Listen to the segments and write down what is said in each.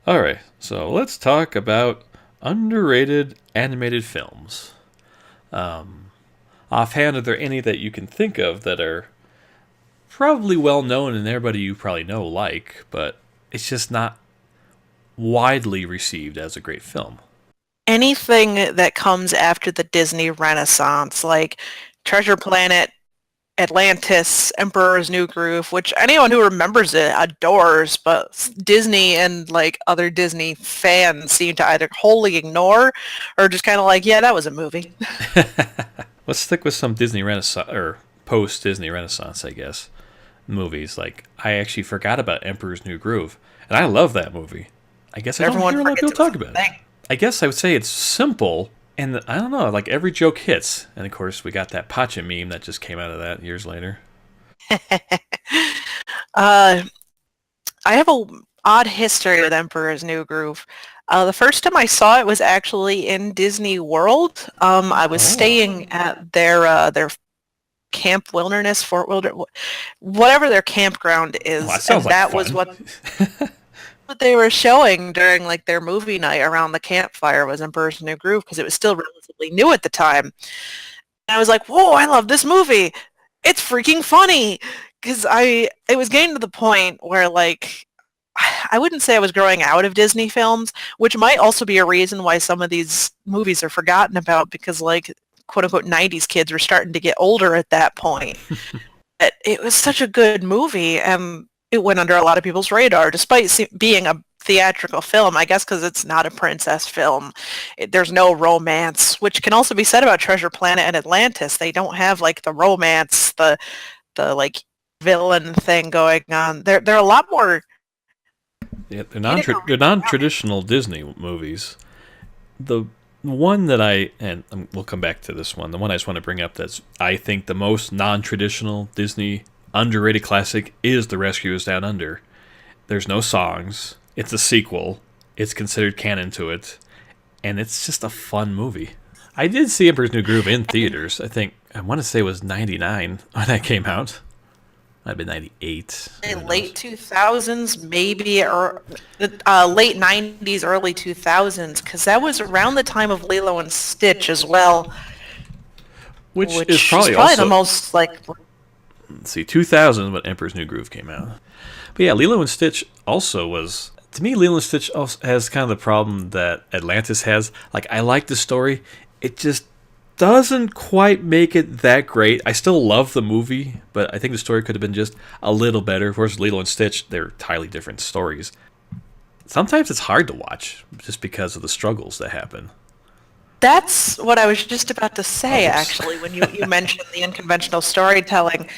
All right, so let's talk about underrated animated films. Offhand, are there any that you can think of that are probably well known and everybody you probably know like, but it's just not widely received as a great film? Anything that comes after the Disney Renaissance, like Treasure Planet, Atlantis, Emperor's New Groove, which anyone who remembers it adores, but Disney and like other Disney fans seem to either wholly ignore or just kind of like, yeah, that was a movie. Let's stick with some Disney Renaissance or post Disney Renaissance, I guess, movies. Like I actually forgot about Emperor's New Groove, and I love that movie. I guess I don't Everyone hear a lot of people forgets it was talk a about it. thing. I guess I would say it's simple, and I don't know, like every joke hits. And of course, we got that Pacha meme that just came out of that years later. uh, I have a odd history with Emperor's New Groove. The first time I saw it was actually in Disney World. I was Oh, staying at their Camp Wilderness, Fort Wilderness, whatever their campground well, that is, sounds and like that was fun. what they were showing during like their movie night around the campfire was Emperor's New Groove because it was still relatively new at the time. And I was like, "Whoa, I love this movie! It's freaking funny!" Because it was getting to the point where like I wouldn't say I was growing out of Disney films, which might also be a reason why some of these movies are forgotten about because like quote unquote 90s kids were starting to get older at that point. But it was such a good movie and it went under a lot of people's radar despite being a theatrical film, I guess because it's not a princess film. There's no romance, which can also be said about Treasure Planet and Atlantis. They don't have like the romance, the like villain thing going on. They're a lot more Yeah, getting they're non-traditional Disney movies. The one that we'll come back to this one. The one I just want to bring up that's I think the most non-traditional Disney underrated classic is The Rescuers Down Under. There's no songs. It's a sequel. It's considered canon to it, and it's just a fun movie. I did see Emperor's New Groove in theaters. I want to say it was '99 when that came out. Might have been '98. Who knows? late 2000s, maybe, or late 90s, early 2000s, because that was around the time of Lilo and Stitch as well, Which is which is probably probably the also, most like let's see, 2000 when Emperor's New Groove came out. But yeah, Lilo and Stitch also was, to me, Lilo and Stitch also has kind of the problem that Atlantis has. Like, I like the story, it just doesn't quite make it that great. I still love the movie, but I think the story could have been just a little better. Of course, Lilo and Stitch, they're entirely different stories. Sometimes it's hard to watch just because of the struggles that happen. that's what I was just about to Oh, say whoops. actually when you mentioned the unconventional storytelling.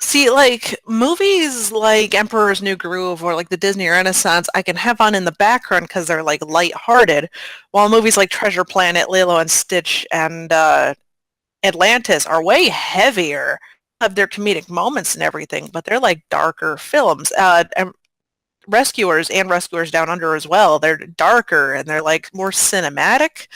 See, like movies like Emperor's New Groove or like the Disney Renaissance, I can have on in the background because they're like lighthearted, while movies like Treasure Planet, Lilo and Stitch, and Atlantis are way heavier of their comedic moments and everything, but they're like darker films. And Rescuers and Rescuers Down Under as well, they're darker and they're like more cinematic.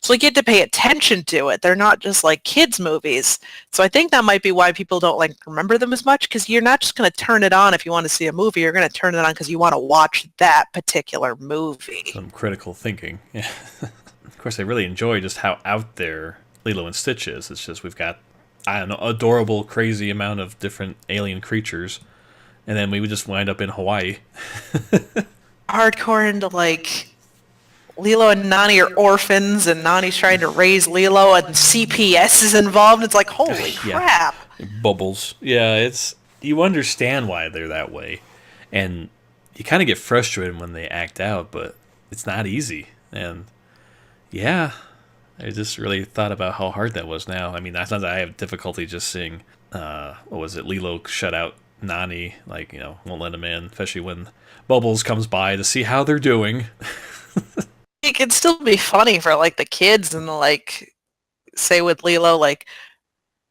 So you get to pay attention to it. They're not just like kids movies. So I think that might be why people don't like remember them as much because you're not just going to turn it on if you want to see a movie. You're going to turn it on because you want to watch that particular movie. Some critical thinking. Yeah. Of course, I really enjoy just how out there Lilo and Stitch is. It's just we've got, I don't know, adorable, crazy amount of different alien creatures, and then we would just wind up in Hawaii. Hardcore into like Lilo and Nani are orphans, and Nani's trying to raise Lilo, and CPS is involved. It's like, holy Yeah, crap. bubbles. Yeah, it's you understand why they're that way, and you kind of get frustrated when they act out, but it's not easy. And yeah, I just really thought about how hard that was. Now, I mean, that's not that I have difficulty just seeing. What was it? Lilo shut out Nani, like won't let him in, especially when Bubbles comes by to see how they're doing. It could still be funny for like the kids and like say with Lilo like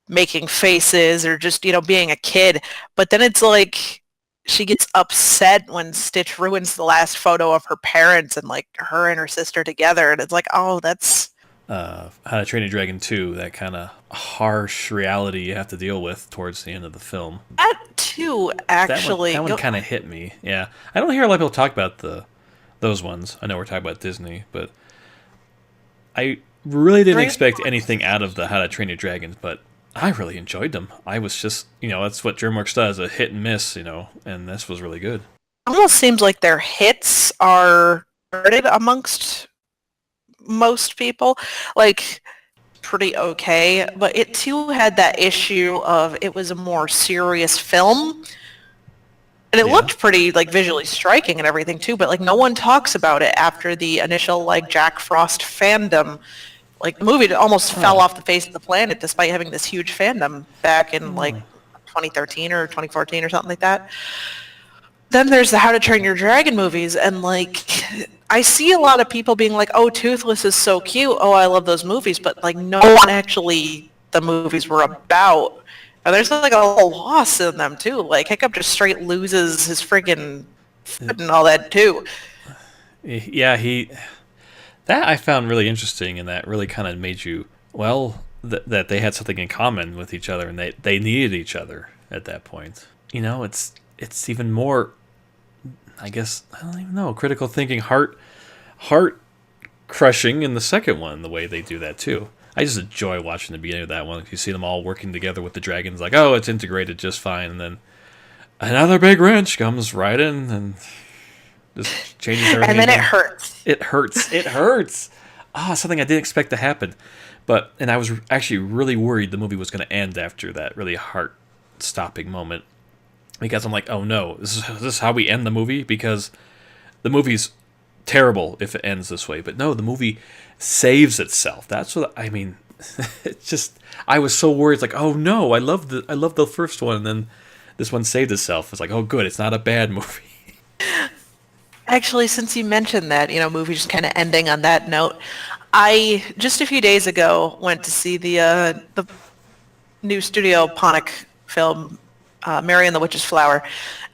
making faces or just being a kid, but then it's like she gets upset when Stitch ruins the last photo of her parents and like her and her sister together, and it's like, oh, that's How to Train a Dragon 2, that kind of harsh reality you have to deal with towards the end of the film. that too That one actually. that one kind of hit me. Yeah, I don't hear a lot of people talk about the those ones. I know we're talking about Disney, but I really didn't expect anything out of the How to Train Your Dragons, but I really enjoyed them. I was just, that's what DreamWorks does, a hit and miss, and this was really good. Almost seems like their hits are regarded amongst most people. Like, pretty okay, but it too had that issue of it was a more serious film. And it looked pretty, like, visually striking and everything, too, but, like, no one talks about it after the initial, like, Jack Frost fandom. Like, the movie almost fell off the face of the planet despite having this huge fandom back in, like, 2013 or 2014 or something like that. Then there's the How to Train Your Dragon movies, and, like, I see a lot of people being like, oh, Toothless is so cute, oh, I love those movies, but, like, no one actually the movies were about. And there's like a whole loss in them too. Like Hiccup just straight loses his friggin' foot and all that too. Yeah, that I found really interesting, and that really kind of made you that they had something in common with each other, and they needed each other at that point. It's even more, I guess, I don't even know, critical thinking, heart crushing in the second one, the way they do that too. I just enjoy watching the beginning of that one. You see them all working together with the dragons, like, oh, it's integrated just fine, and then another big wrench comes right in and just changes everything. And then it hurts. It hurts. It hurts. Something I didn't expect to happen. And I was actually really worried the movie was going to end after that really heart-stopping moment. Because I'm like, oh no, this is how we end the movie? Because the movie's terrible if it ends this way. But no, the movie saves itself. That's what I mean. It's just, I was so worried. It's like, oh no, I love the first one, and then this one saved itself. It's like, oh good, it's not a bad movie. Actually, since you mentioned that, movie just kind of ending on that note, I just a few days ago went to see the new Studio Ponic film, Mary and the Witch's Flower,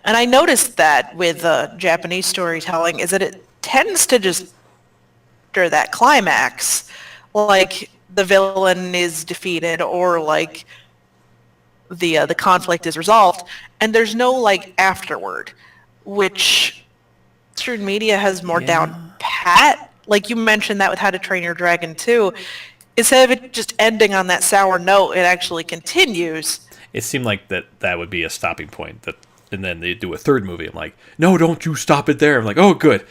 and I noticed that with Japanese storytelling is that it tends to just after that climax, like the villain is defeated or like the conflict is resolved, and there's no like afterward, which Western media has more down pat. Like you mentioned that with How to Train Your Dragon 2, instead of it just ending on that sour note, it actually continues. It seemed like that would be a stopping point, and then they do a third movie. I'm like, no, don't you stop it there. I'm like, oh, good,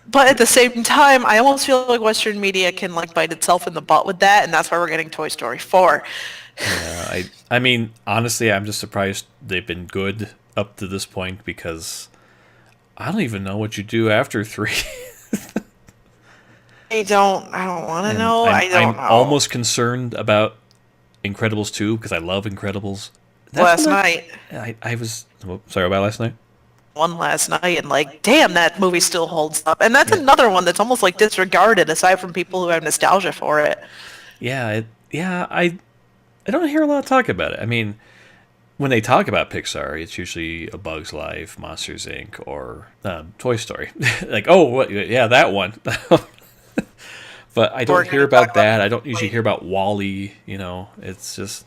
But at the same time, I almost feel like Western media can like bite itself in the butt with that, and that's why we're getting Toy Story 4. Yeah, I mean, honestly, I'm just surprised they've been good up to this point, because I don't even know what you do after 3. I don't want to know. I'm almost concerned about Incredibles 2, because I love Incredibles. Last night. I was... sorry, about last night? One last night, and like, damn, that movie still holds up. And that's another one that's almost like disregarded, aside from people who have nostalgia for it. Yeah, I don't hear a lot of talk about it. I mean, when they talk about Pixar, it's usually A Bug's Life, Monsters, Inc., or Toy Story. Like, oh, what? Yeah, that one. But I don't hear about that. I don't usually hear about WALL-E. It's just,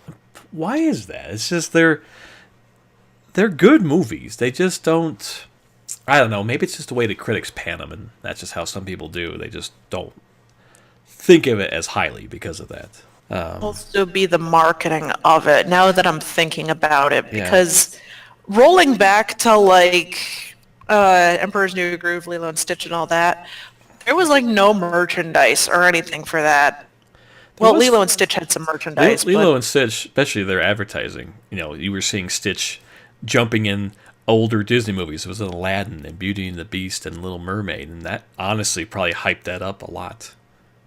why is that? It's just they're good movies. They just don't. I don't know. Maybe it's just the way the critics pan them, and that's just how some people do. They just don't think of it as highly because of that. Also be the marketing of it, now that I'm thinking about it, because rolling back to like Emperor's New Groove, Lilo and Stitch and all that, there was like no merchandise or anything for that. Lilo and Stitch had some merchandise. Lilo and Stitch, especially their advertising, you were seeing Stitch jumping in older Disney movies. It was Aladdin and Beauty and the Beast and Little Mermaid, and that honestly probably hyped that up a lot.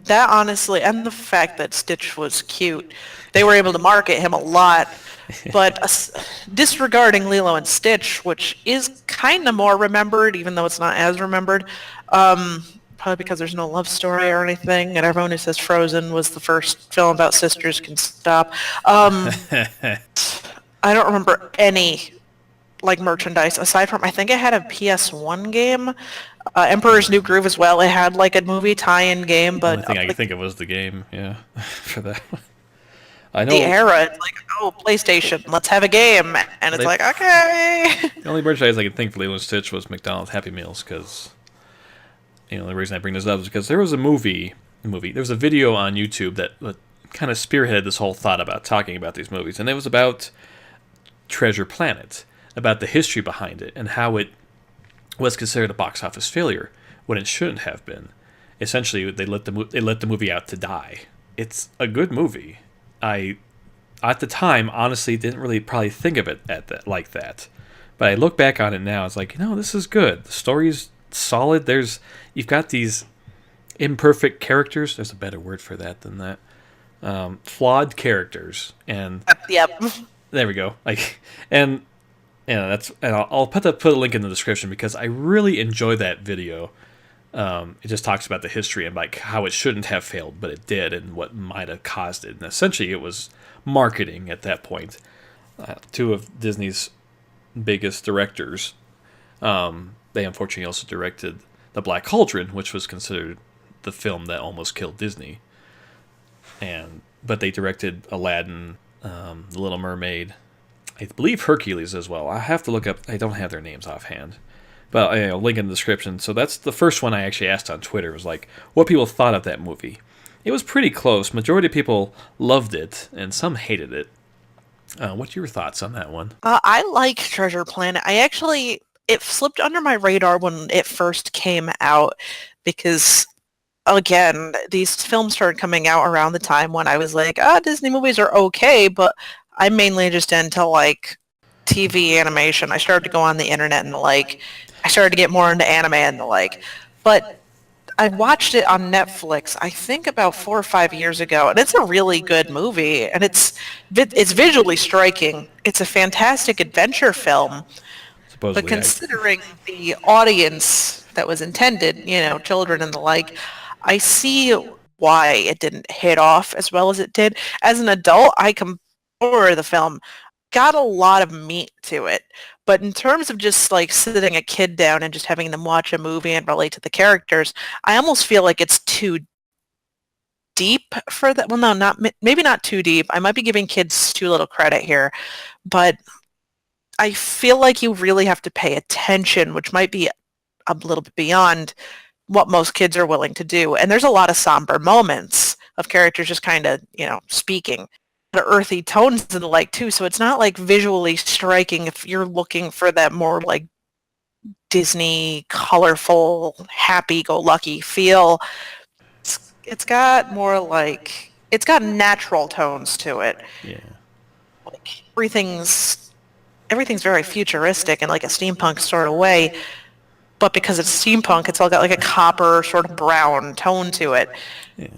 That honestly, and the fact that Stitch was cute, they were able to market him a lot. But disregarding Lilo and Stitch, which is kind of more remembered, even though it's not as remembered, probably because there's no love story or anything, and everyone who says Frozen was the first film about sisters can stop. I don't remember any like merchandise aside from, I think it had a PS1 game, Emperor's New Groove as well. It had like a movie tie-in game, but the only thing I can think of was the game, for that one. I The know era, it's like, oh, PlayStation, let's have a game, and it's they like, okay. the only merchandise I could think for Lilo and Stitch was McDonald's Happy Meals because the reason I bring this up is because there was there was a video on YouTube that kind of spearheaded this whole thought about talking about these movies, and it was about Treasure Planet, about the history behind it and how it was considered a box office failure when it shouldn't have been. Essentially, they let the movie out to die. It's a good movie. I at the time honestly didn't really probably think of it like that, but I look back on it now. It's like, this is good. The story's solid. You've got these imperfect characters. There's a better word for that than that. Flawed characters, and Yep. there we go. And I'll put a link in the description because I really enjoy that video. It just talks about the history and like how it shouldn't have failed, but it did, and what might have caused it. And essentially, it was marketing at that point. Two of Disney's biggest directors, they unfortunately also directed The Black Cauldron, which was considered the film that almost killed Disney. But they directed Aladdin, The Little Mermaid, I believe Hercules as well. I have to look up. I don't have their names offhand, but I'll link in the description. So that's the first one I actually asked on Twitter. Was like, what people thought of that movie. It was pretty close. Majority of people loved it, and some hated it. What's your thoughts on that one? I like Treasure Planet. It slipped under my radar when it first came out because, again, these films started coming out around the time when I was like, Disney movies are okay, but I'm mainly just into, like, TV animation. I started to go on the internet and, like, I started to get more into anime and the like. But I watched it on Netflix, I think about 4 or 5 years ago, and it's a really good movie, and it's visually striking. It's a fantastic adventure film, but Supposedly, considering the audience that was intended, children and the like, I see why it didn't hit off as well as it did. As an adult, I can adore the film. Got a lot of meat to it. But in terms of just like sitting a kid down and just having them watch a movie and relate to the characters, I almost feel like it's too deep for that. Well, no, maybe not too deep. I might be giving kids too little credit here, but I feel like you really have to pay attention, which might be a little bit beyond what most kids are willing to do. And there's a lot of somber moments of characters just kind of, speaking. The earthy tones and the like too, so it's not like visually striking if you're looking for that more like Disney colorful happy-go-lucky feel. It's got more like it's got natural tones to it. Yeah. Like everything's very futuristic in like a steampunk sort of way, but because it's steampunk, it's all got like a copper sort of brown tone to it. Yeah.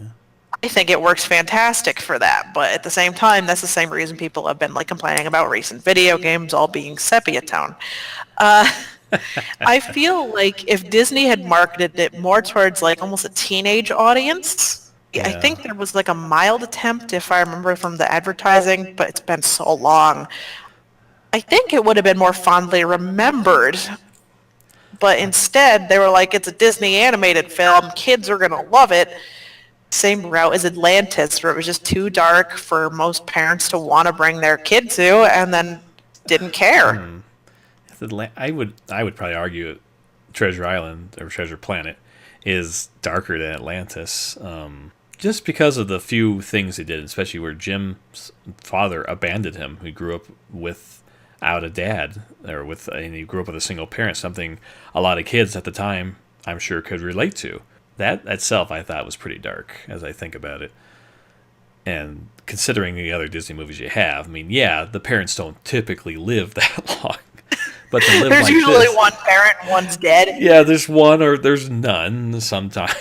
I think it works fantastic for that, but at the same time, that's the same reason people have been like complaining about recent video games all being sepia tone. I feel like if Disney had marketed it more towards like almost a teenage audience, I think there was like a mild attempt, if I remember from the advertising, but it's been so long. I think it would have been more fondly remembered. But instead, they were like, it's a Disney animated film, kids are going to love it. Same route as Atlantis, where it was just too dark for most parents to want to bring their kid to, and then didn't care. I would probably argue Treasure Island or Treasure Planet is darker than Atlantis, just because of the few things he did, especially where Jim's father abandoned him. He grew up without a dad, and he grew up with a single parent. Something a lot of kids at the time, I'm sure, could relate to. That itself, I thought, was pretty dark as I think about it. And considering the other Disney movies you have, I mean, yeah, the parents don't typically live that long. But to live there's like usually this, one parent and one's dead. Yeah, there's one or there's none sometimes.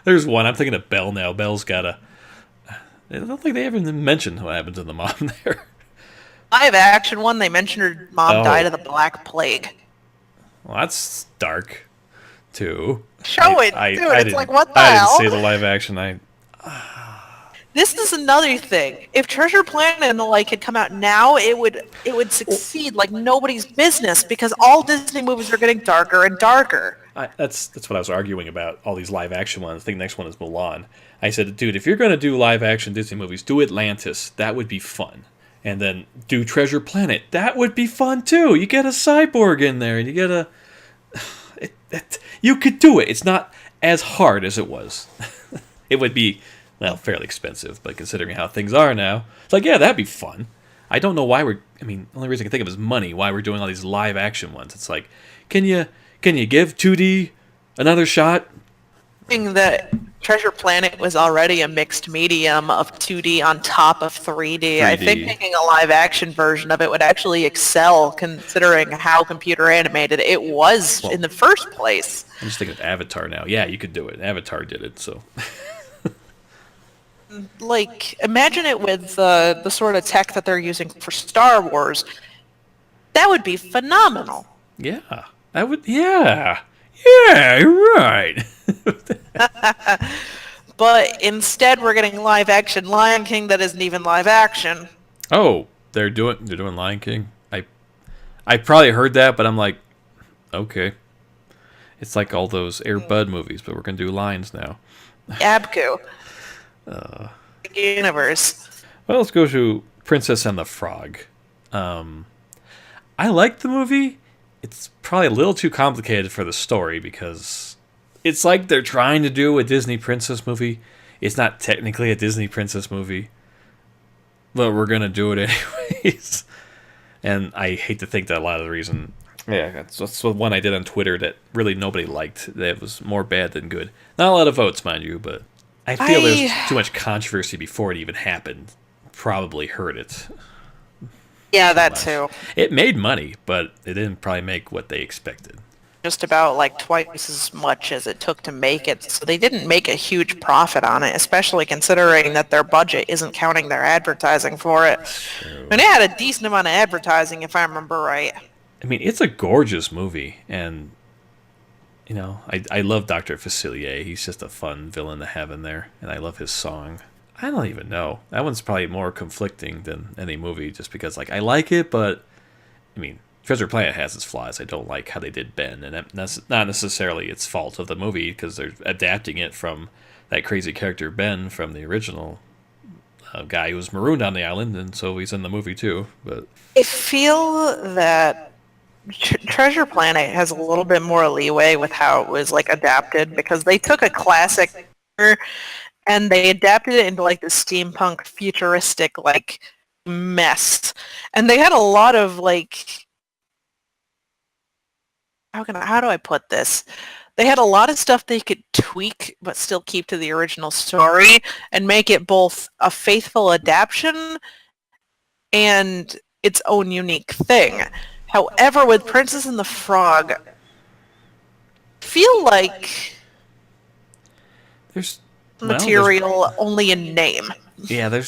there's one. I'm thinking of Belle now. Belle's got a... I don't think they ever mentioned what happened to the mom there. Live action one, they mentioned her mom died of the Black Plague. Well, that's dark, too. Show it, dude. It's like, what the hell? I didn't see the live action. This is another thing. If Treasure Planet and the like had come out now, it would succeed like nobody's business because all Disney movies are getting darker and darker. that's what I was arguing about all these live action ones. I think the next one is Mulan. I said, dude, if you're gonna do live action Disney movies, do Atlantis. That would be fun. And then do Treasure Planet. That would be fun too. You get a cyborg in there, and you get a. You could do it. It's not as hard as it was. It would be, well, fairly expensive, but considering how things are now, it's like, yeah, that'd be fun. I don't know why I mean, the only reason I can think of is money. Why we're doing all these live action ones. It's like, can you give 2D another shot? Being that Treasure Planet was already a mixed medium of 2D on top of 3D. I think making a live action version of it would actually excel considering how computer animated it was in the first place. I'm just thinking of Avatar now. Yeah, you could do it. Avatar did it, so. Like, imagine it with the sort of tech that they're using for Star Wars. That would be phenomenal. Yeah, I would. Yeah, you're right. But instead, we're getting live action Lion King that isn't even live action. Oh, they're doing Lion King. I probably heard that, but I'm like, okay. It's like all those Air Bud movies, but we're gonna do lions now. Abku. Universe. Well, let's go to Princess and the Frog. I like the movie. It's probably a little too complicated for the story because it's like they're trying to do a Disney princess movie. It's not technically a Disney princess movie, but we're going to do it anyways. And I hate to think that a lot of the reason... Yeah, that's the one I did on Twitter that really nobody liked. That was more bad than good. Not a lot of votes, mind you, but I feel there's too much controversy before it even happened. Probably hurt it. Yeah, that too. It made money, but it didn't probably make what they expected. Just about like twice as much as it took to make it. So they didn't make a huge profit on it, especially considering that their budget isn't counting their advertising for it. And it had a decent amount of advertising, if I remember right. I mean, it's a gorgeous movie, and, you know, I love Dr. Facilier. He's just a fun villain to have in there, and I love his song. I don't even know. That one's probably more conflicting than any movie, just because, like, I like it, but, I mean, Treasure Planet has its flaws. I don't like how they did Ben, and that's not necessarily its fault of the movie, because they're adapting it from that crazy character Ben from the original guy who was marooned on the island, and so he's in the movie too. But I feel that Treasure Planet has a little bit more leeway with how it was like adapted, because they took a classic and they adapted it into like the steampunk futuristic like mess, and they had a lot of like, how do I put this? They had a lot of stuff they could tweak but still keep to the original story and make it both a faithful adaptation and its own unique thing. However, with Princess and the Frog, I feel like there's material only in name. Yeah,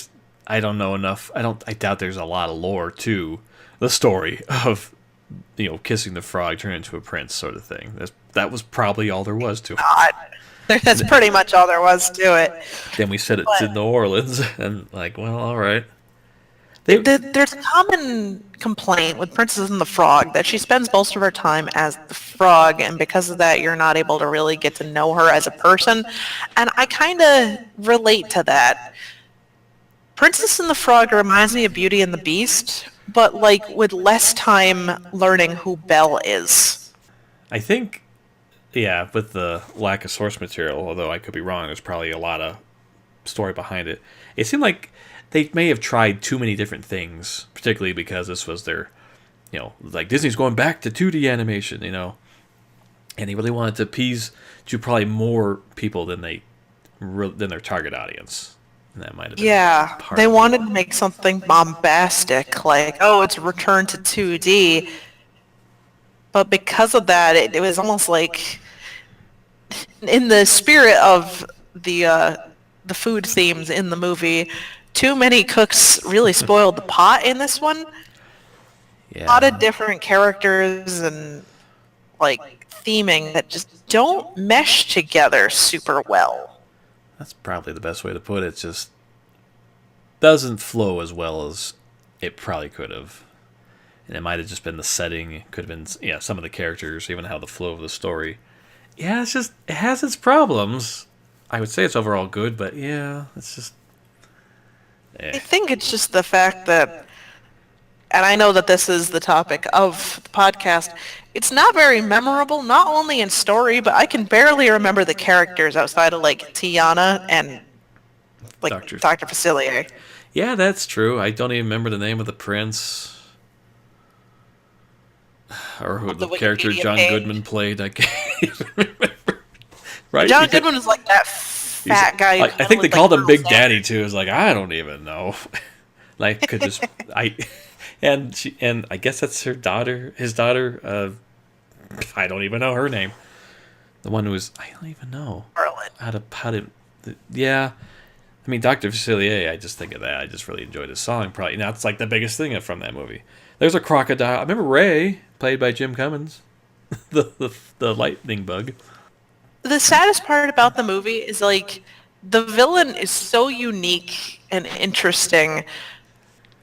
I don't know enough. I doubt there's a lot of lore to the story of, you know, kissing the frog, turning into a prince sort of thing. That was probably all there was to it. That's pretty much all there was to it. Then we said it to New Orleans, and like, well, all right. There's a common complaint with Princess and the Frog that she spends most of her time as the frog, and because of that, you're not able to really get to know her as a person. And I kind of relate to that. Princess and the Frog reminds me of Beauty and the Beast, but like with less time learning who Belle is. I think, yeah, with the lack of source material, although I could be wrong, there's probably a lot of story behind it. It seemed like they may have tried too many different things, particularly because this was their, you know, like Disney's going back to 2D animation, you know, and they really wanted to appease to probably more people than their target audience. And that might have been they wanted to make something bombastic, like, oh, it's a return to 2D. But because of that, it was almost like, in the spirit of the food themes in the movie, too many cooks really spoiled the pot in this one. Yeah. A lot of different characters and like theming that just don't mesh together super well. That's probably the best way to put it. It just doesn't flow as well as it probably could have. And it might have just been the setting. It could have been, yeah, some of the characters, even how the flow of the story. yeah, it's just it has its problems. I would say it's overall good, but yeah, it's just I think it's just the fact that, and I know that this is the topic of the podcast, it's not very memorable, not only in story, but I can barely remember the characters outside of like Tiana and like Doctor. Dr. Facilier. Yeah, that's true. I don't even remember the name of the prince or who The the character Wikipedia John page. Goodman played. I can't even remember. Right? John Because Goodman was like that fat guy. Who I kinda think they looked like called him Colonel Big Sanders. Daddy too. It's like I don't even know. Like could just I and I guess that's her daughter. His daughter. I don't even know her name. The one who was I don't even know Harlan. how to yeah. I mean, Dr. Facilier, I just think of that. I just really enjoyed his song. Probably now it's like the biggest thing from that movie. There's a crocodile. I remember Ray, played by Jim Cummins, the lightning bug. The saddest part about the movie is like the villain is so unique and interesting.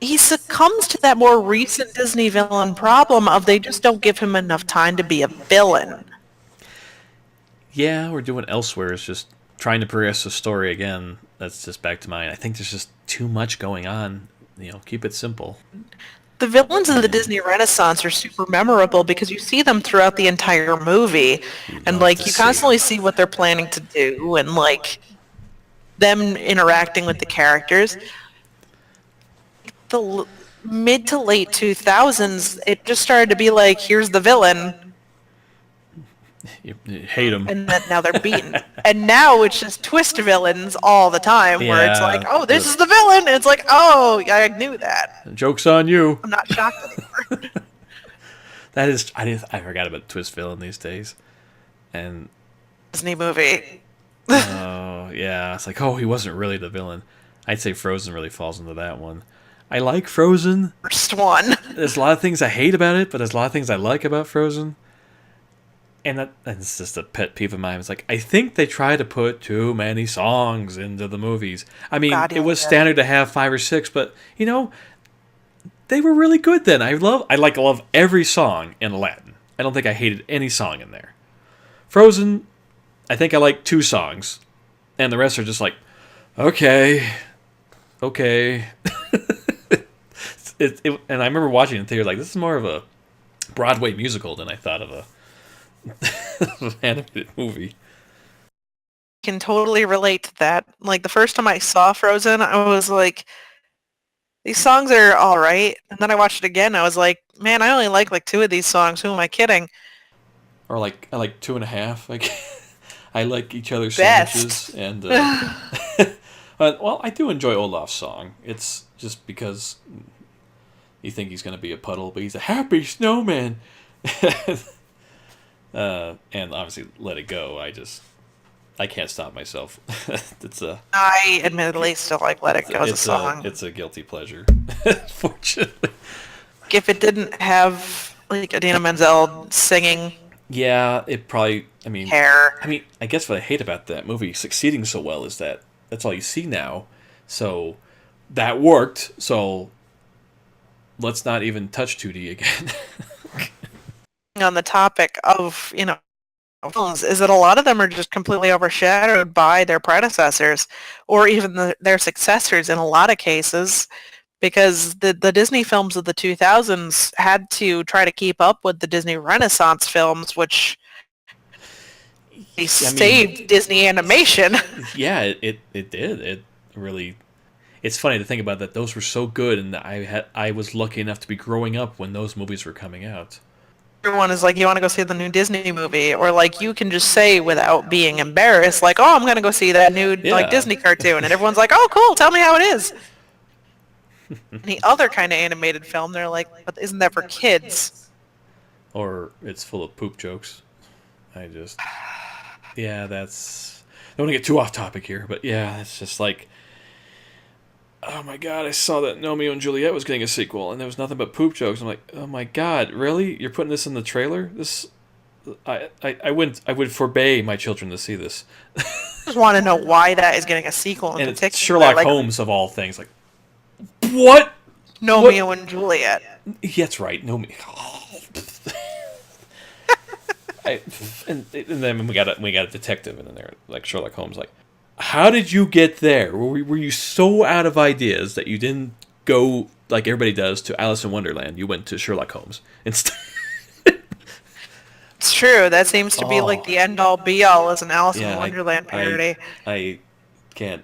He succumbs to that more recent Disney villain problem of they just don't give him enough time to be a villain. Yeah, we're doing Elsewhere. It's just trying to progress the story again. That's just back to mine. I think there's just too much going on. Keep it simple. The villains of the Disney Renaissance are super memorable because you see them throughout the entire movie, and love like to you see constantly see what they're planning to do and like them interacting with the characters. Mid to late 2000s, it just started to be like, here's the villain, You hate him. and then now they're beaten. And now it's just twist villains all the time, where it's like, Yeah, oh, this is the villain, and it's like, oh, I knew that. Joke's on you. I'm not shocked anymore. That is, I forgot about twist villain these days, and Disney movie. oh yeah, it's like he wasn't really the villain. I'd say Frozen really falls into that one. I like Frozen. First one. There's a lot of things I hate about it, but there's a lot of things I like about Frozen. And it's just a pet peeve of mine. It's like, I think they try to put too many songs into the movies. I mean, God, it was yeah. standard to have 5 or 6, but, they were really good then. I love every song in Aladdin. I don't think I hated any song in there. Frozen, I think I like 2 songs. And the rest are just like, okay. And I remember watching it in theater like, this is more of a Broadway musical than I thought of an animated movie. Can totally relate to that. Like the first time I saw Frozen, I was like, these songs are all right. And then I watched it again. I was like, man, I only like 2 of these songs. Who am I kidding? Or like I like 2.5. Like I like each other's Best. sandwiches and well, I do enjoy Olaf's song. It's just because you think he's gonna be a puddle, but he's a happy snowman. And obviously Let It Go. I can't stop myself. I admittedly still like Let It Go as a song. It's a guilty pleasure, fortunately. If it didn't have like Idina Menzel singing Yeah, it probably. I mean, hair. I guess what I hate about that movie succeeding so well is that that's all you see now. So that worked. So let's not even touch 2D again. On the topic of, films, is that a lot of them are just completely overshadowed by their predecessors or even their successors in a lot of cases, because the Disney films of the 2000s had to try to keep up with the Disney Renaissance films, which saved Disney animation. Yeah, it did. It really. It's funny to think about that. Those were so good, and I was lucky enough to be growing up when those movies were coming out. Everyone is like, you want to go see the new Disney movie? Or like you can just say without being embarrassed, like, oh, I'm going to go see that new like Disney cartoon. And everyone's like, oh, cool, tell me how it is. Any other kind of animated film, they're like, but isn't that for kids? Or it's full of poop jokes. Yeah, that's... I don't want to get too off topic here, but yeah, it's just like... Oh my god, I saw that Romeo and Juliet was getting a sequel, and there was nothing but poop jokes. I'm like, oh my god, really? You're putting this in the trailer? I would forbade my children to see this. I just want to know why that is getting a sequel in And particular. it's Sherlock Holmes of all things. Like, what? Romeo and Juliet. That's right, no. I, and then we got a detective in there, like Sherlock Holmes. Like, how did you get there? Were you so out of ideas that you didn't go like everybody does to Alice in Wonderland? You went to Sherlock Holmes instead. It's true. That seems to be like Oh, the end all be all as an Alice in yeah. Wonderland parody. I can't.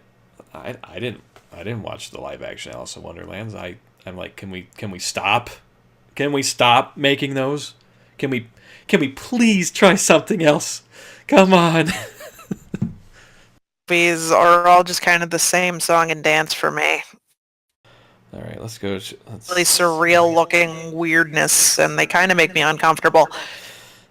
I didn't watch the live action Alice in Wonderlands. I'm like, can we stop? Can we stop making those? Can we can we please try something else? Come on. Movies are all just kind of the same song and dance for me. All right, let's go. Really Let's surreal looking weirdness, and they kind of make me uncomfortable.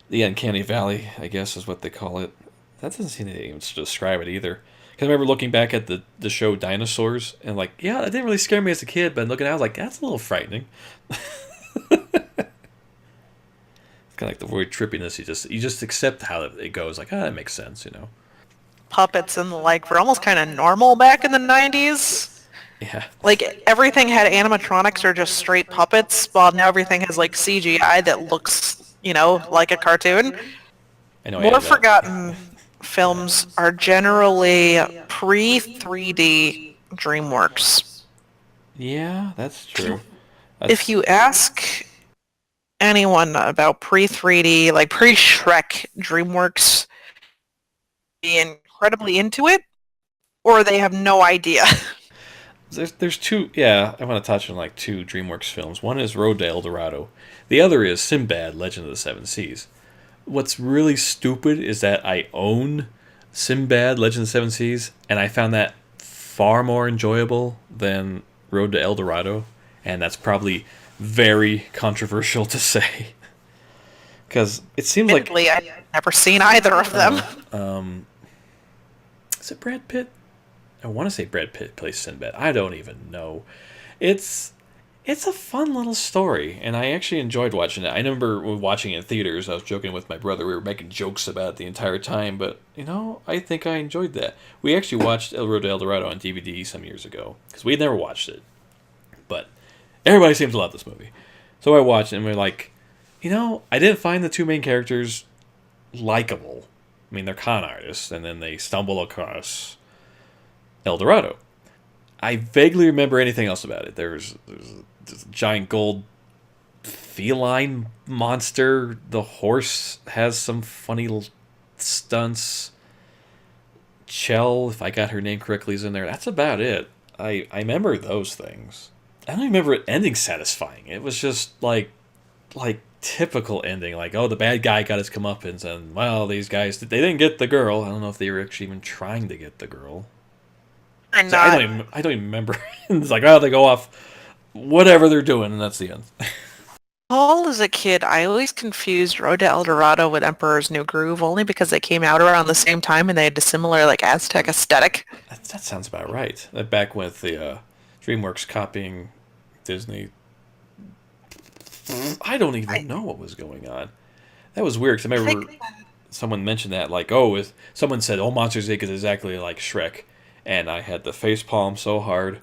the uncanny valley, I guess, is what they call it. That doesn't seem to even describe it either. Because I remember looking back at the show Dinosaurs and like, yeah, that didn't really scare me as a kid, but looking at it, I was like, that's a little frightening. It's kind of like the word trippiness. You just accept how it goes. Like, that makes sense, you know. Puppets and the like were almost kind of normal back in the 90s. Yeah, Like everything had animatronics or just straight puppets, while now everything has like CGI that looks, like a cartoon. I know. I More added that. forgotten Yeah, films are generally pre-3D DreamWorks. yeah, that's If you, true. if That's you ask anyone about pre-3D, like pre-Shrek DreamWorks, be incredibly into it, or they have no idea. there's two. Yeah, I want to touch on like two DreamWorks films. One is Road to El Dorado. The other is Sinbad: Legend of the Seven Seas. What's really stupid is that I own Sinbad: Legend of the Seven Seas, and I found that far more enjoyable than Road to El Dorado, and that's probably very controversial to say because it seems like Admittedly, I've never seen either of them. is it Brad Pitt? I want to say Brad Pitt plays Sinbad. I don't even know. It's it's a fun little story, and I actually enjoyed watching it. I remember watching it in theaters. I was joking with my brother. We were making jokes about it the entire time, but I think I enjoyed that. We actually watched El Road to El Dorado on DVD some years ago because we had never watched it, but everybody seems to love this movie. So I watched it, and we're like, I didn't find the two main characters likable. I mean, they're con artists, and then they stumble across El Dorado. I vaguely remember anything else about it. There's a giant gold feline monster. The horse has some funny stunts. Chell, if I got her name correctly, is in there. That's about it. I remember those things. I don't remember it ending satisfying. It was just like typical ending. Like, oh, the bad guy got his comeuppance, and well, these guys they didn't get the girl. I don't know if they were actually even trying to get the girl. I'm So I not. don't even remember. It's like, oh, they go off, whatever they're doing, and that's the end. All as a kid, I always confused Road to El Dorado with Emperor's New Groove only because they came out around the same time and they had a similar like Aztec aesthetic. That sounds about right. That back with the DreamWorks copying Disney. I don't even I know what was going on. That was weird because I remember think someone mentioned that, like, oh, someone said, oh, Monsters Inc. is exactly like Shrek, and I had the face palm so hard.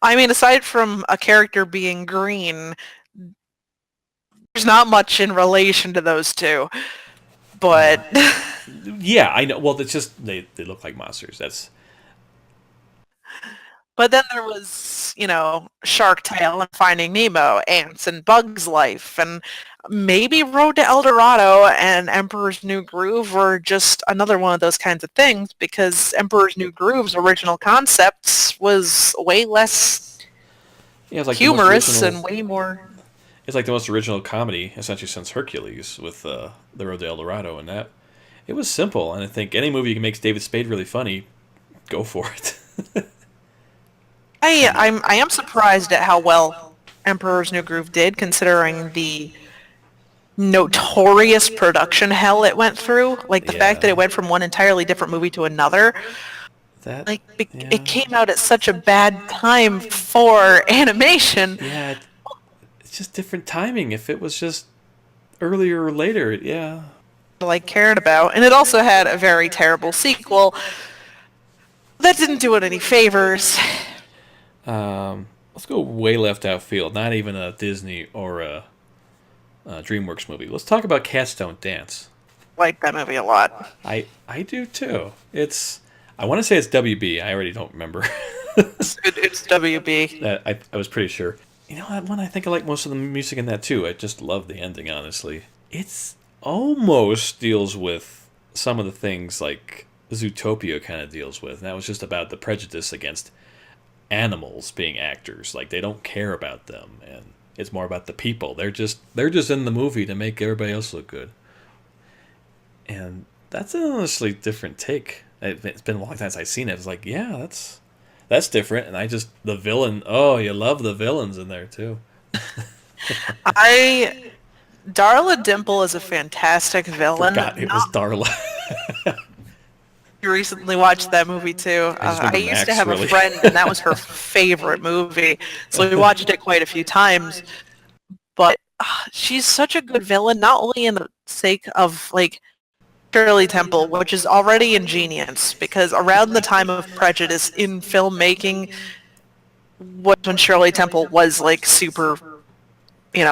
I mean aside from a character being green, there's not much in relation to those two. Uh, But yeah, I know. Well, it's just they look like monsters. That's but then there was, Shark Tale and Finding Nemo, Ants and Bugs Life, and maybe Road to El Dorado and Emperor's New Groove were just another one of those kinds of things because Emperor's New Groove's original concepts was way less yeah, it's like the most humorous original. and way more. It's like the most original comedy essentially since Hercules with the Road to El Dorado, and that it was simple. And I think any movie that makes David Spade really funny, go for it. I And I'm I am surprised at how well Emperor's New Groove did, considering the notorious production hell it went through. Like the fact that yeah, it went from one entirely different movie to another. that Like it yeah came out at such a bad time for animation. yeah it's just different timing. If it was just earlier or later, yeah. Like cared about, and it also had a very terrible sequel that didn't do it any favors. Let's go way left out field. Not even a Disney or DreamWorks movie. Let's talk about Cats Don't Dance. Like that movie a lot. I do too. I want to say it's WB. I already don't remember. It's WB. I was pretty sure. You know, that one I think I like most of the music in that too. I just love the ending, honestly. It's almost deals with some of the things like Zootopia kind of deals with. And that was just about the prejudice against animals being actors. Like they don't care about them, and it's more about the people. They're just in the movie to make everybody else look good. And that's an honestly different take. It's been a long time since I've seen it. It's like, yeah, that's different. And the villain. Oh, you love the villains in there too. Darla Dimple is a fantastic villain. Forgot it was Darla. You recently watched that movie too. I used to have really. a friend, and that was her favorite movie. So we watched it quite a few times. But she's such a good villain, not only in the sake of like Shirley Temple, which is already ingenious, because around the time of prejudice in filmmaking was when Shirley Temple was like super,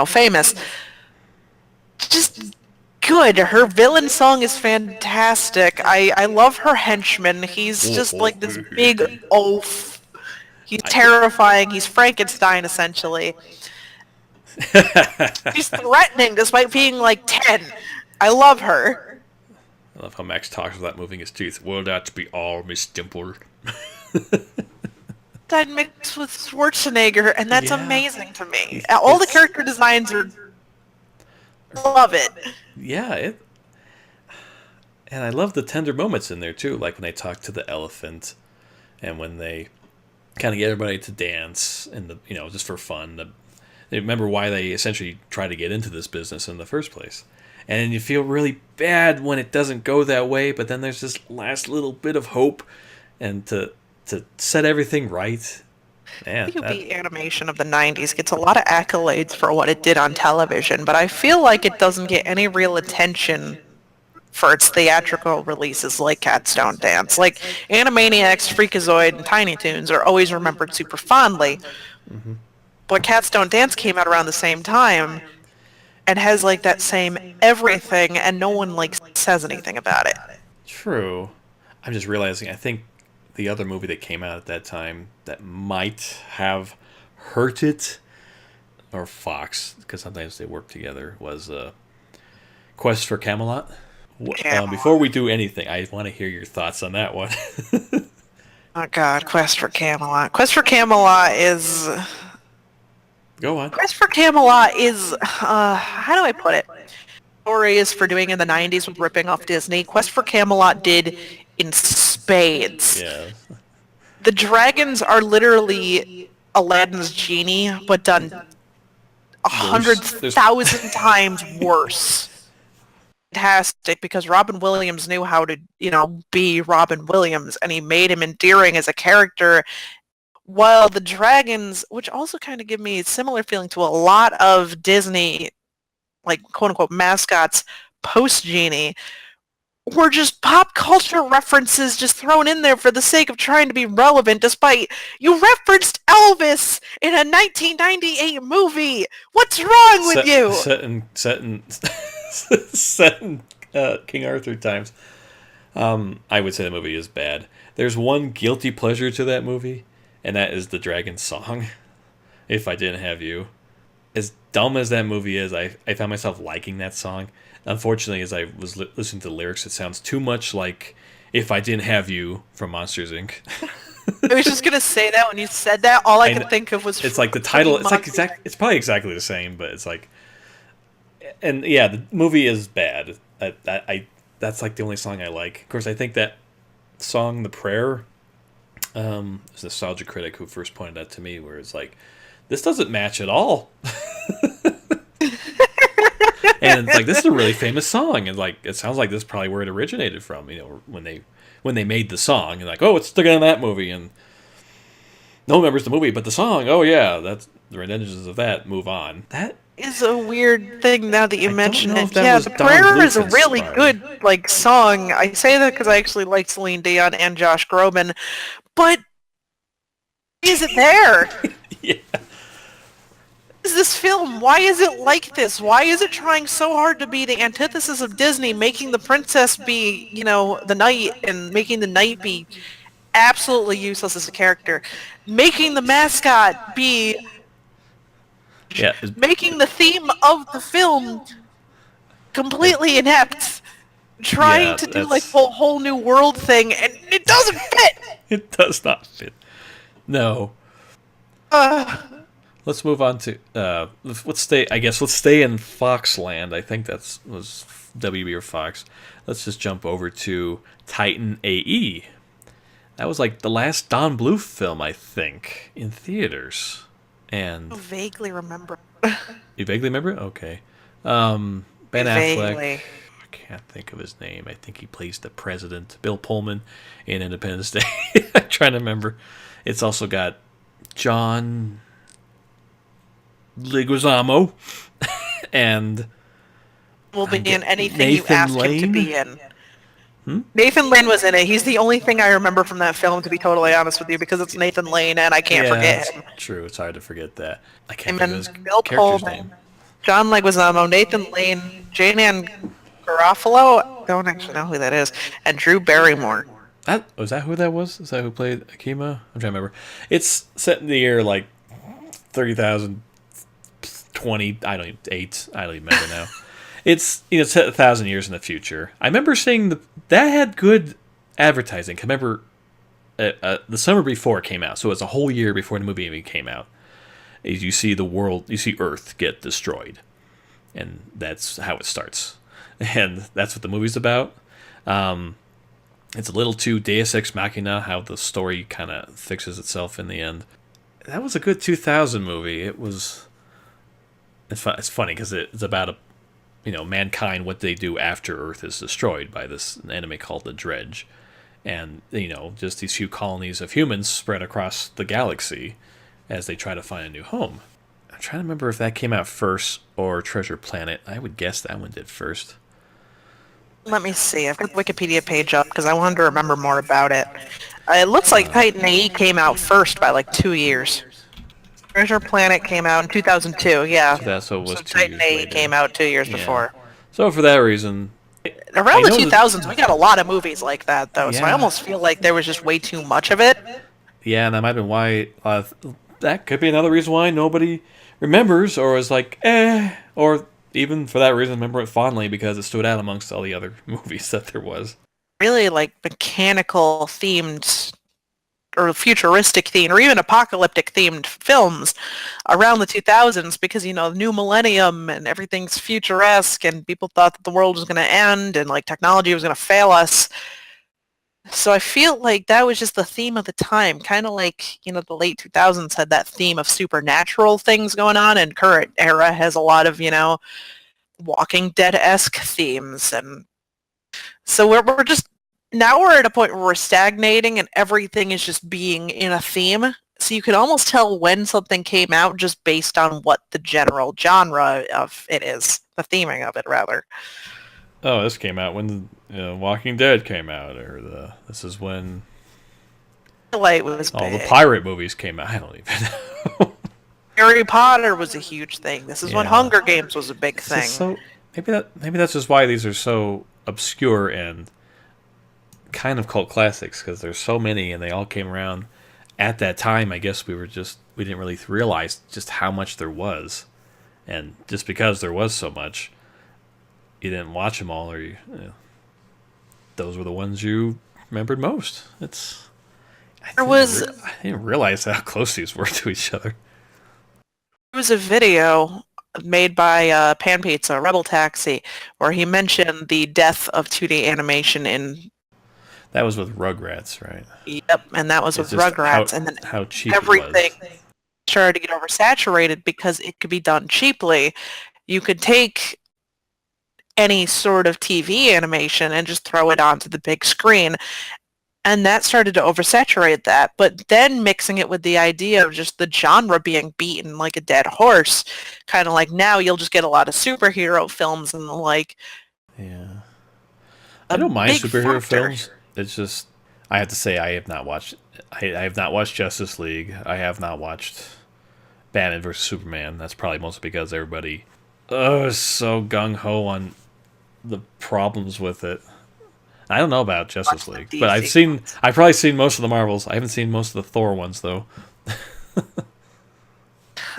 famous. Just good. Her villain song is fantastic. I love her henchman. He's just like this big oaf. He's terrifying. He's Frankenstein, essentially. She's threatening despite being like 10. I love her. I love how Max talks without moving his teeth. Will that be all, Miss Dimple? That mixed with Schwarzenegger, and that's amazing to me. All the character designs are... Love it. Yeah, and I love the tender moments in there too, like when they talk to the elephant, and when they kind of get everybody to dance, and just for fun. They remember why they essentially try to get into this business in the first place, and you feel really bad when it doesn't go that way. But then there's this last little bit of hope, and to set everything right. Man, PUB animation of the 90s gets a lot of accolades for what it did on television, but I feel like it doesn't get any real attention for its theatrical releases like Cats Don't Dance. Like, Animaniacs, Freakazoid, and Tiny Toons are always remembered super fondly, but Cats Don't Dance came out around the same time and has like that same everything, and no one like says anything about it. True. I'm just realizing, I think the other movie that came out at that time that might have hurt it, or Fox, because sometimes they work together, was Quest for Camelot. Before we do anything, I want to hear your thoughts on that one. Oh god, Quest for Camelot. Quest for Camelot is... Go on. Quest for Camelot is... how do I put it? Story is for doing in the 90s with ripping off Disney. Quest for Camelot did in spades. Yeah. The dragons are literally Aladdin's genie, but done 100,000 times worse. Fantastic, because Robin Williams knew how to, be Robin Williams, and he made him endearing as a character. While the dragons, which also kind of give me a similar feeling to a lot of Disney, like quote-unquote mascots post-Genie, were just pop culture references just thrown in there for the sake of trying to be relevant, despite you referenced Elvis in a 1998 movie. What's wrong with you? Set in King Arthur times. I would say the movie is bad. There's one guilty pleasure to that movie, and that is the dragon song, If I Didn't Have You. As dumb as that movie is, I found myself liking that song. Unfortunately, as I was listening to the lyrics, it sounds too much like If I Didn't Have You from Monsters, Inc. I was just going to say that when you said that. All I could think of was... It's like the title... It's probably exactly the same, but it's like... And yeah, the movie is bad. That's like the only song I like. Of course, I think that song, The Prayer, is a Nostalgia Critic who first pointed that to me, where it's like, this doesn't match at all. And it's like, this is a really famous song, and like it sounds like this is probably where it originated from. When they made the song, and like, oh, it's stuck in that movie, and no one remembers the movie, but the song, oh yeah, that's the renditions of that. Move on. That is a weird thing now that you mention it. Yeah, The Prayer is a really good song. I say that because I actually like Celine Dion and Josh Groban, but is it there? Yeah. is this film? Why is it like this? Why is it trying so hard to be the antithesis of Disney, making the princess be, the knight, and making the knight be absolutely useless as a character, making the mascot be, Yeah, making the theme of the film it, completely inept, trying yeah, to do like that's whole new world thing, and it doesn't fit. it does not fit. No. Uh, Let's move on to let's stay. I guess let's stay in Foxland. I think that's was WB or Fox. Let's just jump over to Titan AE. That was like the last Don Bluth film, I think, in theaters. And I vaguely remember. you vaguely remember it? Okay. Ben Vaguely. Affleck. I can't think of his name. I think he plays the president, Bill Pullman, in Independence Day. I'm trying to remember. It's also got John Leguizamo and Will be in anything Nathan you ask him to Lane? be in. Nathan Lane was in it. He's the only thing I remember from that film, to be totally honest with you, because it's Nathan Lane, and I can't forget it's him. true. It's hard to forget that. I can't And think then of his Bill character's Pullman, name. John Leguizamo, Nathan Lane, Jane Ann Garofalo, don't actually know who that is, and Drew Barrymore. Was that who that was? Is that who played Akima? I'm trying to remember. It's set in the year like 30,020. I don't even 8. I don't even remember now. It's set 1,000 years in the future. I remember seeing that had good advertising. I remember the summer before it came out, so it's a whole year before the movie even came out. Is you see the world, you see Earth get destroyed, and that's how it starts, and that's what the movie's about. It's a little too Deus Ex Machina, how the story kind of fixes itself in the end. That was a good 2000 movie. It's funny because it's about mankind, what they do after Earth is destroyed by this enemy called the Dredge, and just these few colonies of humans spread across the galaxy as they try to find a new home. I'm trying to remember if that came out first or Treasure Planet. I would guess that one did first. Let me see. I've got the Wikipedia page up because I wanted to remember more about it. It looks like Titan AE came out first by like 2 years. Treasure Planet came out in 2002, yeah. So it was 2 Titan years AE later. came out 2 years Yeah. before. So for that reason, Around I the know 2000s, we got a lot of movies like that, though, so I Yeah. almost feel like there was just way too much of it. yeah, and that might have been why. That could be another reason why nobody remembers or is like, or even for that reason, remember it fondly because it stood out amongst all the other movies that there was. Really, like, mechanical themed or futuristic themed or even apocalyptic themed films around the 2000s because, new millennium and everything's futuresque and people thought that the world was going to end and like technology was going to fail us. So I feel like that was just the theme of the time, kind of like, the late 2000s had that theme of supernatural things going on, and current era has a lot of, Walking Dead-esque themes. And so we're just, now we're at a point where we're stagnating and everything is just being in a theme. So you can almost tell when something came out just based on what the general genre of it is, the theming of it, rather. Oh, this came out when Walking Dead came out, or this is when Light was all the big. pirate movies came out. I don't even know. Harry Potter was a huge thing. This is when Yeah. Hunger Games was a big It's thing. just so maybe that's just why these are so obscure and kind of cult classics because there's so many and they all came around at that time. I guess we didn't really realize just how much there was, and just because there was so much, you didn't watch them all, or those were the ones you remembered most. I didn't realize how close these were to each other. There was a video made by Pan Pizza, Rebel Taxi, where he mentioned the death of 2D animation in. That was with Rugrats, right? Yep, and that was It's with just Rugrats, and then how cheap everything it was. started to get oversaturated because it could be done cheaply. You could take any sort of TV animation and just throw it onto the big screen. And that started to oversaturate that. But then mixing it with the idea of just the genre being beaten like a dead horse, kind of like now you'll just get a lot of superhero films and like. Yeah. I don't mind big superhero factor. films. It's just I have not watched Justice League. I have not watched Batman versus Superman. That's probably mostly because everybody is so gung ho on the problems with it. I don't know about Justice Watch the League, but DC. I've probably seen most of the Marvels. I haven't seen most of the Thor ones though,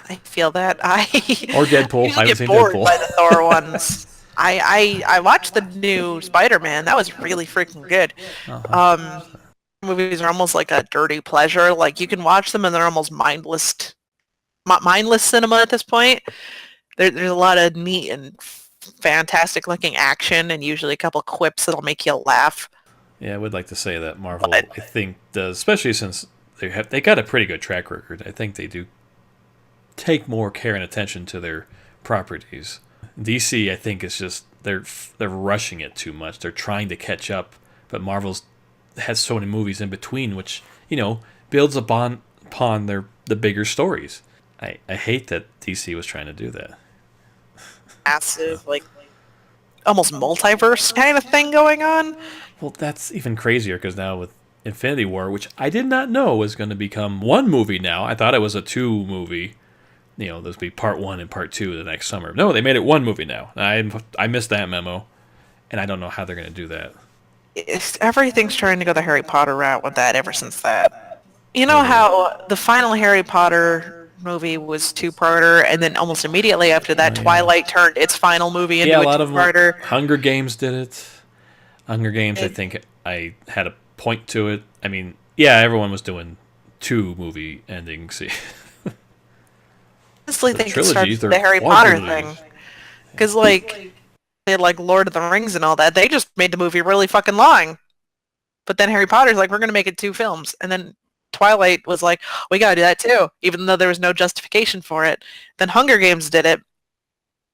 I feel that. I or Deadpool. I usually haven't get seen bored by the Deadpool. Thor ones. I watched the new Spider-Man. That was really freaking good. Uh-huh. Um, Movies are almost like a dirty pleasure. Like you can watch them and they're almost mindless cinema at this point. There's a lot of neat and fantastic looking action and usually a couple quips that'll make you laugh. Yeah, I would like to say that But Marvel, I think, does, especially since they got a pretty good track record. I think they do take more care and attention to their properties. DC, I think, is just they're rushing it too much. They're trying to catch up, but Marvel's has so many movies in between, which builds upon the bigger stories. I hate that DC was trying to do that. massive, like almost multiverse kind of thing going on. Well, that's even crazier because now with Infinity War, which I did not know was going to become one movie now. I thought it was a two movie. This would be part one and part two the next summer. No, they made it one movie now. I missed that memo, and I don't know how they're going to do that. Everything's trying to go the Harry Potter route with that ever since that. You know Really? how the final Harry Potter movie was two-parter, and then almost immediately after that, Oh, yeah. Twilight turned its final movie Yeah, into a a lot of them. two-parter. Hunger Games did it. Hunger Games, I I think I had a point to it. I mean, yeah, everyone was doing two movie endings. honestly The think it starts trilogies, with they're the Harry Potter quadrilogies. thing. Because, like, they had, like, Lord of the Rings and all that. They just made the movie really fucking long. But then Harry Potter's like, we're going to make it two films. And then Twilight was like, we got to do that too, even though there was no justification for it. Then Hunger Games did it.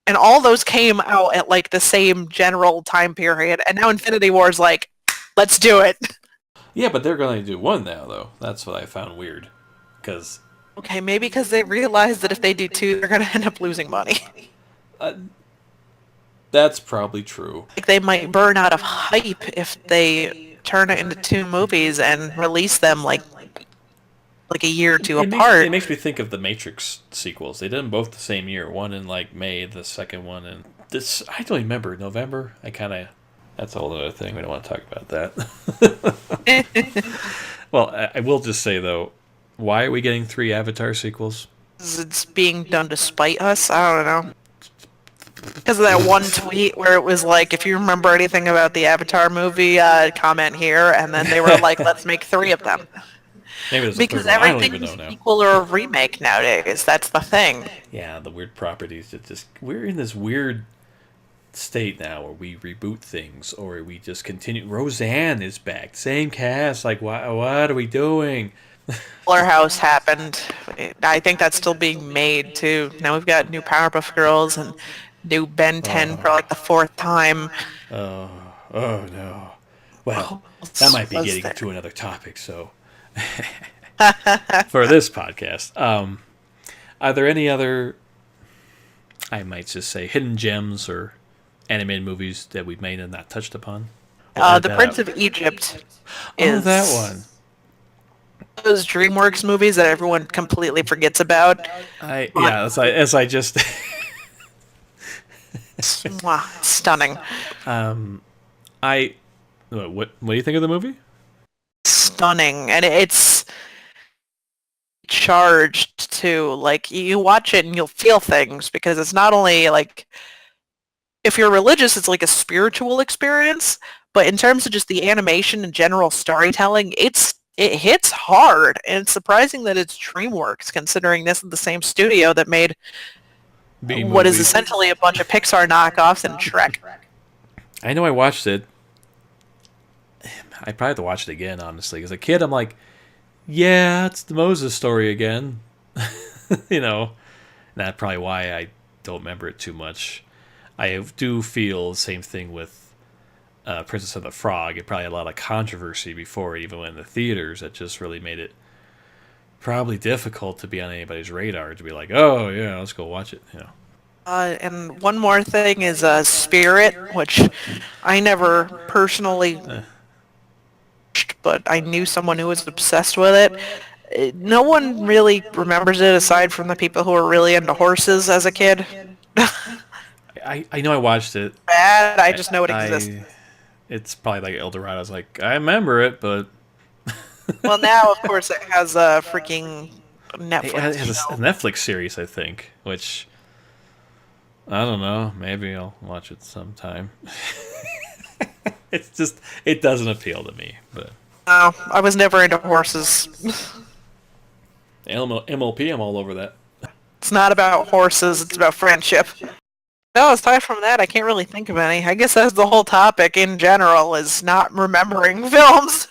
And all those came out at like the same general time period. And now Infinity War's like, let's do it. Yeah, but they're going to do one now, though. That's what I found weird. Because Okay, maybe because they realize that if they do two, they're going to end up losing money. uh, that's probably true. Like they might burn out of hype if they turn it into two movies and release them like a year or two It apart. makes me think of the Matrix sequels. They did them both the same year. One in like May, the second one in this. I don't remember November. I kind of. That's a whole other thing. We don't want to talk about that. Well, I will just say though, why are we getting three Avatar sequels? It's being done to spite us. I don't know. Because of that one tweet where it was like, if you remember anything about the Avatar movie, comment here. And then they were like, let's make three of them. Maybe there's a third Because one. I don't everything's even a know now. sequel or a remake nowadays. That's the thing. Yeah, the weird properties. It just we're in this weird state now where we reboot things or we just continue. Roseanne is back, same cast. Like, what are we doing? Fuller House happened. I think that's still being made too. Now we've got new Powerpuff Girls and new Ben 10 for like the fourth time. Oh, oh no. Well, What that might be was getting there? to another topic. So, for this podcast, are there any other, I might just say, hidden gems or animated movies that we've made and not touched upon? We'll add The that Prince up. of Egypt Oh, is that one. those DreamWorks movies that everyone completely forgets about. As I just Wow, stunning. I what do you think of the movie? Stunning. And it's charged too. Like you watch it and you'll feel things because it's not only like if you're religious, it's like a spiritual experience, but in terms of just the animation and general storytelling, it hits hard. And it's surprising that it's DreamWorks considering this is the same studio that made B what is movie. essentially a bunch of Pixar knockoffs and Shrek. I know I watched it. I probably have to watch it again, honestly. As a kid, I'm like, yeah, it's the Moses story again. And that's probably why I don't remember it too much. I do feel the same thing with Princess and the Frog. It probably had a lot of controversy before it even went in the theaters. That just really made it probably difficult to be on anybody's radar to be like, oh yeah, let's go watch it. And one more thing is Spirit, which I never personally watched, but I knew someone who was obsessed with it. No one really remembers it aside from the people who were really into horses as a kid. I know I watched it. Bad, I just know it exists. I it's probably like El Dorado. I was like, I remember it, but Well, now, of course, it has a freaking it Netflix has a show. Netflix series, I think, which I don't know. Maybe I'll watch it sometime. It's just it doesn't appeal to me. But No, I was never into horses. MLP, I'm all over that. It's not about horses, it's about friendship. No, aside from that, I can't really think of any. I guess that's the whole topic in general, is not remembering films.